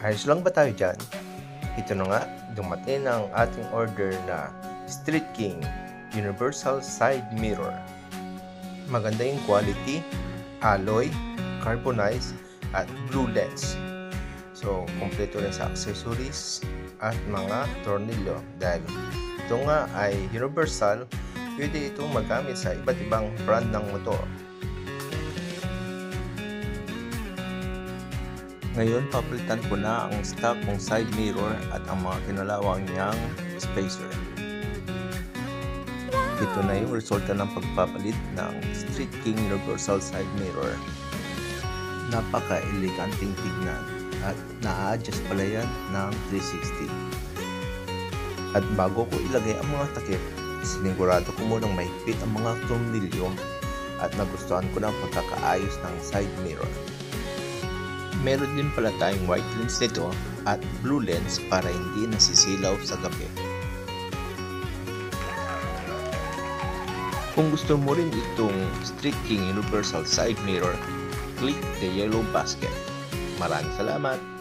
Ayos lang ba tayo dyan? Ito na nga, dumating ang ating order na Street King Universal Side Mirror. Maganda yung quality, alloy, carbonized, at blue lens. So, kompleto rin sa accessories at mga tornilyo. Dahil ito nga ay universal, pwede itong magamit sa iba't ibang brand ng motor. Ngayon, papalitan ko na ang stock kong side mirror at ang mga kinalawang niyang spacer. Ito na yung resulta ng pagpapalit ng Street King Universal Side Mirror. Napaka-eleganting tignan at na-adjust pala yan ng 360. At bago ko ilagay ang mga takip, sinigurado ko munang mahigpit ang mga tornilyo at nagustuhan ko ng pagkakaayos ng side mirror. Meron din pala tayong white lens nito at blue lens para hindi nasisilaw sa gabi. Kung gusto mo rin itong Street King Universal Side Mirror, click the yellow basket. Maraming salamat!